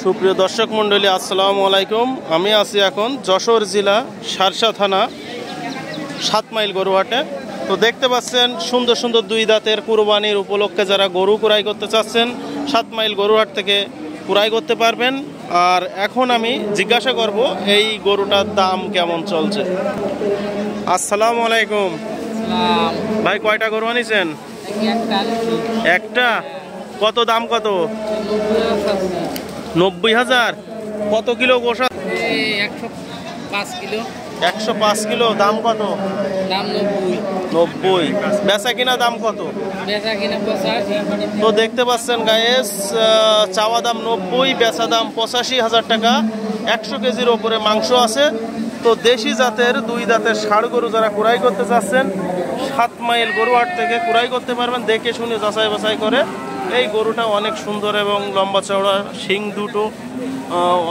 সুপ্রিয় দর্শক মণ্ডলী, আসসালামু আলাইকুম। আমি আছি এখন যশোর জেলা শার্শা থানা 7 মাইল গরুহাটে। তো দেখতে পাচ্ছেন সুন্দর সুন্দর দুই দাঁতের কুরবানির উপলক্ষে যারা গরু ক্রয় করতে চাচ্ছেন 7 মাইল গরুহাট থেকে ক্রয় করতে পারবেন। আর এখন আমি জিজ্ঞাসা করব এই গরুটার দাম কেমন চলছে। আসসালামু আলাইকুম ভাই, কয়টা গরু আনিছেন? একটা। কত দাম? কত? 90,000। কত কিলো গোশা? 105 কিলো। 105 কিলো। দাম কত? দাম 90। বেচা কিনা দাম কত? বেচা কিনা 85। তো দেখতে পাচ্ছেন গায়েস, চাওয়া দাম 90, বেচা দাম 85,000 টাকা। 100 কেজির ওপরে মাংস আছে। তো দেশি জাতের দুই দাঁতের ষাঁড় গরু যারা ক্রয় করতে চাচ্ছেন 7 মাইল গরুহাট থেকে ক্রয় করতে পারবেন, দেখে শুনে যাচাই বাছাই করে। এই গরুটা অনেক সুন্দর এবং লম্বা চওড়া, শিং দুটো,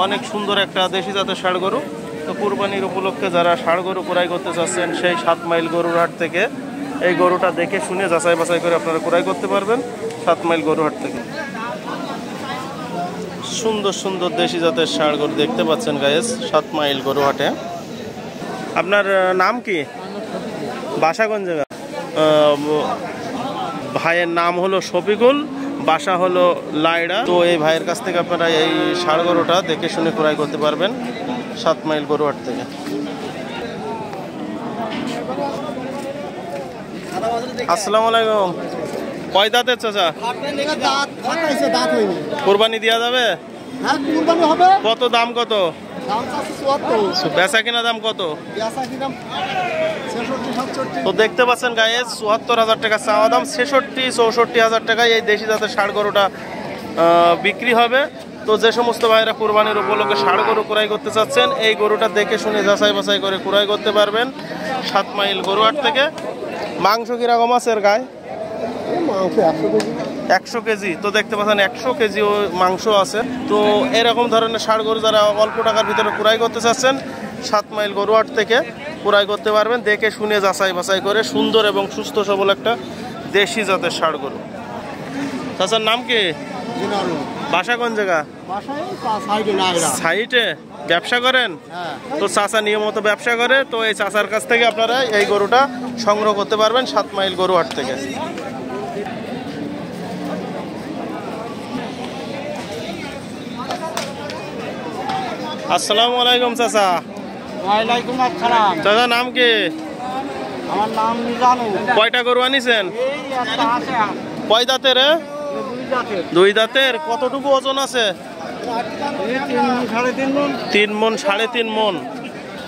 অনেক সুন্দর একটা দেশি জাতের ষাঁড় গরু। তো কুরবানির উপলক্ষে যারা ষাঁড় গরু ক্রয় করতে চাচ্ছেন সেই 7 মাইল গরুহাট থেকে এই গরুটা দেখে শুনে যাচাই বাছাই করে আপনারা ক্রয় করতে পারবেন 7 মাইল গরুহাট থেকে। সুন্দর সুন্দর দেশি জাতের ষাঁড় গরু দেখতে পাচ্ছেন গায়েস 7 মাইল গরুহাটে। আপনার নাম কি? বাসা কোন জায়গা? ভাইয়ের নাম হলো শফিকুল, বাসা হলো লাইড়া। তো এই ভাইয়ের কাছ থেকে আপনারা এই ষাঁড় গরুটা দেখে শুনে ক্রয় করতে পারবেন 7 মাইল গরুহাট থেকে। আসসালামু আলাইকুম। কয় দাঁতের চাচা? কোরবানি দেওয়া যাবে? কত দাম? কত বেচা কিনা দাম? কত? তো দেখতে পাচ্ছেন গায়ে ৭৪,000 টাকা চাওয়া দাম, ৬৬-৬৪,000 টাকায় এই দেশি জাতের ষাঁড় গরুটা বিক্রি হবে। তো যে সমস্ত ভাইরা কুরবানির উপলক্ষে ষাঁড় গরু ক্রয় করতে চাচ্ছেন এই গরুটা দেখে শুনে যাচাই বাছাই করে ক্রয় করতে পারবেন 7 মাইল গরুহাট থেকে। মাংস কিরকম আছে এর গায়ে? 100 কেজি। তো দেখতে পাচ্ছেন 100 কেজি মাংস আছে। তো এরকম ধরনের ষাঁড় গরু যারা অল্প টাকার ভিতরে ক্রয় করতে চাচ্ছেন 7 মাইল গরুহাট থেকে ক্রয় করতে পারবেন, দেখে শুনে যাচাই বাছাই করে। সুন্দর এবং সুস্থ সবল একটা দেশি জাতের ষাঁড় গরু। চাচার নাম কি? বাসা কোন জায়গা? সাইটে ব্যবসা করেন? তো চাচা নিয়মিত ব্যবসা করে। তো এই চাচার কাছ থেকে আপনারা এই গরুটা সংগ্রহ করতে পারবেন 7 মাইল গরুহাট থেকে। আসসালামু আলাইকুম চাচা। ওয়ালাইকুম আসসালাম। চাচা নাম কি? আমার নাম মিজানু। কয়টা গরু আনিছেন? এই একটা আছে। কয় দাঁতের? দুই দাঁতের। কতটুকু ওজন আছে? 3 মণ 3.5 মণ।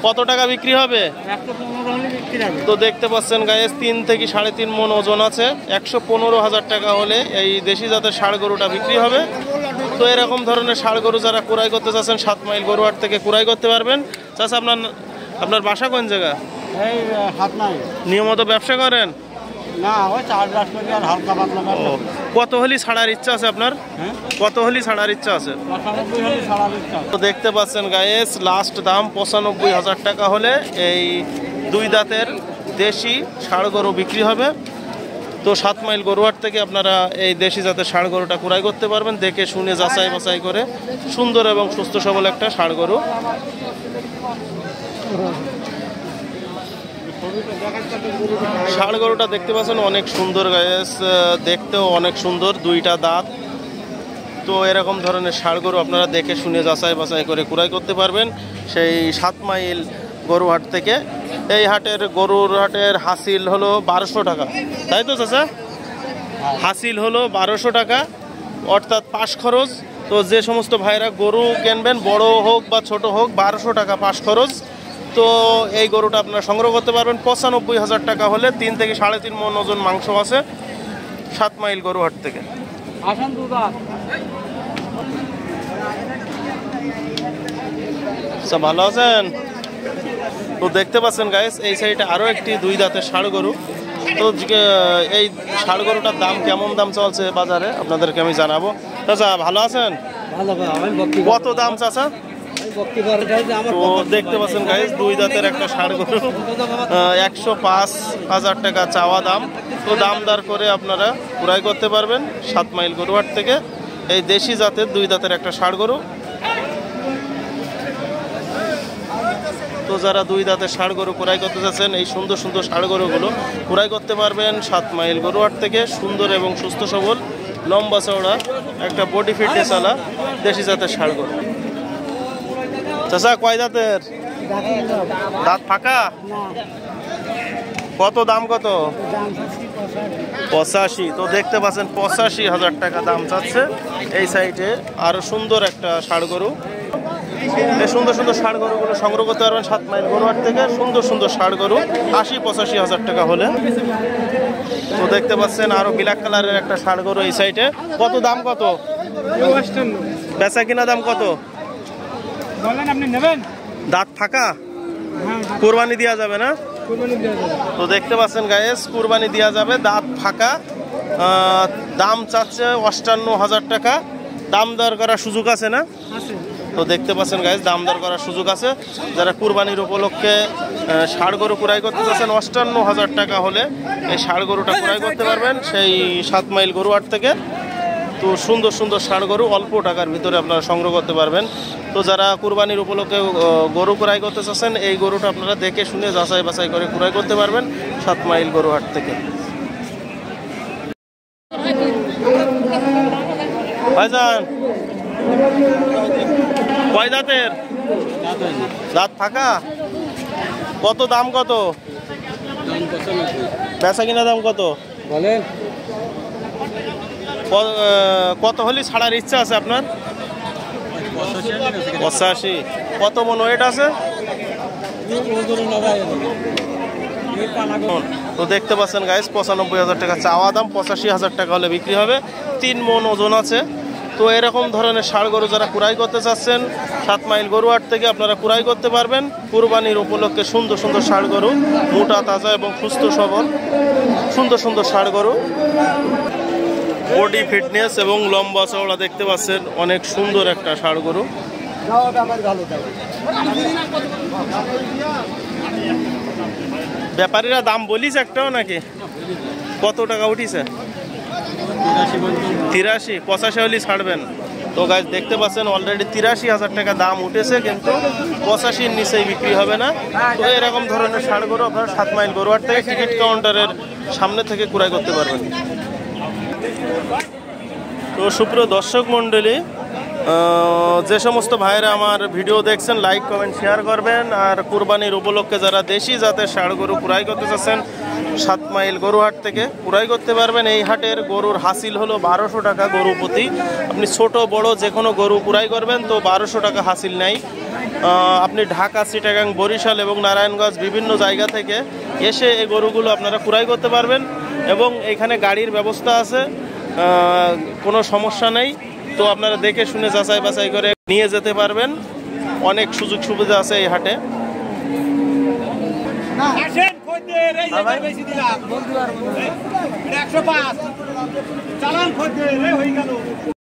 কত টাকা বিক্রি হবে? 115 হলে বিক্রি হবে। তো দেখতে পাচ্ছেন গায়ে 3 থেকে 3.5 মণ ওজন আছে। 115,000 টাকা হলে এই দেশি জাতের ষাঁড় গরুটা বিক্রি হবে। তো এরকম ধরনের ষাঁড় গরু যারা ক্রয় করতে চাচ্ছেন 7 মাইল গরুহাট থেকে ক্রয় করতে পারবেন। চাচা আপনার বাসা কোন জায়গা? এই 7 মাইল। নিয়মিত ব্যবসা করেন? না, ওই চাষবাস করি আর হালকা পাতলা ব্যবসা। কত হলি ছাড়ার ইচ্ছা আছে আপনার? কত হলি ছাড়ার ইচ্ছা আছে? 95 হলে ছাড়ার ইচ্ছা। তো দেখতে পাচ্ছেন গায়েস লাস্ট দাম 95,000 টাকা হলে এই দুই দাঁতের দেশি ষাঁড় গরু বিক্রি হবে। তো 7 মাইল গরুহাট থেকে আপনারা এই দেশি জাতের ষাঁড় গরুটা ক্রয় করতে পারবেন, দেখে শুনে যাচাই বাছাই করে। সুন্দর এবং সুস্থ সবল একটা ষাঁড় গরু। ষাঁড় গরুটা দেখতে পাচ্ছেন অনেক সুন্দর গায়েস, দেখতেও অনেক সুন্দর, দুইটা দাঁত। তো এরকম ধরনের ষাঁড় গরু আপনারা দেখে শুনে যাচাই বাছাই করে ক্রয় করতে পারবেন সেই 7 মাইল গরুহাট থেকে। এই গরুর হাটের হাসিল হলো 1200 টাকা, তাই তো চাচা? হাসিল হলো 1200 টাকা, অর্থাৎ পাশ খরচ। তো যে সমস্ত ভাইরা গরু কিনবেন, বড় হোক বা ছোট হোক, 1200 টাকা পাশ খরচ। তো এই গরুটা আপনারা সংগ্রহ করতে পারবেন 95,000 টাকা হলে। 3 থেকে 3.5 মণ ওজন মাংস আছে 7 মাইল গরুহাট থেকে। ভালো আছেন? তো দেখতে পাচ্ছেন গাইস এই সাইডে আরো একটি দুই দাঁতের ষাঁড় গরু। তো এই ষাঁড় গরুটার দাম কেমন দাম চলছে বাজারে আপনাদেরকে আমি জানাবো। চাচা ভালো আছেন? কত দাম চাচা? তো দেখতে পাচ্ছেন গাইস দুই দাঁতের একটা ষাঁড় গরু, 105,000 টাকা চাওয়া দাম। তো দামদার করে আপনারা ক্রয় করতে পারবেন 7 মাইল গরুহাট থেকে এই দেশি জাতের দুই দাঁতের একটা ষাঁড় গরু তো যারা 2 দাঁতের ষাড় গরু ক্রয় করতে চাচ্ছেন এই সুন্দর সুন্দর ষাড় গরুগুলো ক্রয় করতে পারবেন 7 মাইল গরুহাট থেকে। সুন্দর এবং সুস্থ সবল লম্বা চওড়া একটা বডি ফিটনেস আলা দেশি জাতের ষাড় গরু। চাচা কয় দাঁতের? দাঁত ফাঁকা? কত দাম কত? 85। তো দেখতে পাচ্ছেন 85,000 টাকা দাম চাচ্ছে। এই সাইডে আরো সুন্দর একটা ষাড় গরু। এই সুন্দর সুন্দর ষাড় গরুগুলো সংগ্রহ করতে পারবেন 7 মাইল গরুহাট থেকে। সুন্দর সুন্দর ষাড় গরু 80-85,000 টাকা হলে। তো দেখতে পাচ্ছেন আরো ব্ল্যাক কালারের একটা ষাড় গরু এই সাইডে। কত দাম কত? বেচা কিনা দাম কত? আপনি নেবেন? দাঁত ফাঁকা? কুরবানি দেওয়া যাবে না? তো দেখতে পাচ্ছেন গায়েস কুরবানি দেওয়া যাবে, দাঁত ফাঁকা। দাম চাচ্ছে 58,000 টাকা। দাম দর করার সুযোগ আছে না? তো দেখতে পাচ্ছেন গাইস দাম দর করার সুযোগ আছে। যারা কুরবানির উপলক্ষে ষাড় গরু ক্রয় করতে চাচ্ছেন 58,000 টাকা হলে এই ষাড় গরুটা ক্রয় করতে পারবেন সেই 7 মাইল গরুহাট থেকে। তো সুন্দর সুন্দর ষাড় গরু অল্প টাকার ভিতরে আপনারা সংগ্রহ করতে পারবেন। তো যারা কুরবানির উপলক্ষে গরু ক্রয় করতে চাচ্ছেন এই গরুটা আপনারা দেখে শুনে যাচাই বাছাই করে ক্রয় করতে পারবেন 7 মাইল গরুহাট থেকে। ভাইজান কয় দাঁতের? দাঁত ফাঁকা? কত দাম কত? বেচা কিনা দাম কত বলেন? কত হলে ছাড়ার ইচ্ছা আছে আপনার? 85। কত মন ওয়েট আছে? তো দেখতে পাচ্ছেন গাইস 95,000 টাকা চাওয়া দাম, 85,000 টাকা হলে বিক্রি হবে। 3 মন ওজন আছে। তো এরকম ধরনের ষাড় গরু যারা ক্রয় করতে চাচ্ছেন 7 মাইল গরুহাট থেকে আপনারা ক্রয় করতে পারবেন কুরবানির উপলক্ষে। সুন্দর সুন্দর ষাড় গরু, মোটা তাজা এবং সুস্থ সবল সুন্দর সুন্দর ষাড় গরু, বডি ফিটনেস এবং লম্বা চওড়া দেখতে পাচ্ছেন অনেক সুন্দর একটা ষাড় গরু। ব্যাপারীরা দাম বলিস একটাও নাকি? কত টাকা উঠিছে? 83। 85 হলে ছাড়বেন। তো গাইস দেখতে পাচ্ছেন অলরেডি 83,000 টাকা দাম উঠেছে, কিন্তু 85-র নিচেই বিক্রি হবে না। তো এরকম ধরনের ষাড় গরু আপনারা 7 মাইল গরুহাট থেকে টিকিট কাউন্টারের সামনে থেকে ক্রয় করতে পারবেন। তো সুপ্রিয় দর্শক মণ্ডলী, যে সমস্ত ভাইয়েরা আমার ভিডিও দেখছেন লাইক কমেন্ট শেয়ার করবেন। আর কুরবানির উপলক্ষে যারা দেশি জাতের ষাড় গরু ক্রয় করতে চাচ্ছেন 7 মাইল গরুহাট থেকে ক্রয় করতে পারবেন। এই হাটের গরুর হাসিল হলো 1200 টাকা গরু প্রতি। আপনি ছোট বড় যে কোনো গরু ক্রয় করবেন তো 1200 টাকা হাসিল নেই। আপনি ঢাকা, চিটাগাং, বরিশাল এবং নারায়ণগঞ্জ বিভিন্ন জায়গা থেকে এসে এই গরুগুলো আপনারা ক্রয় করতে পারবেন এবং এখানে গাড়ির ব্যবস্থা আছে, কোনো সমস্যা নেই। তো আপনারা দেখে শুনে যাচাই বাছাই করে নিয়ে যেতে পারবেন। অনেক সুযোগ সুবিধা আছে এই হাটে।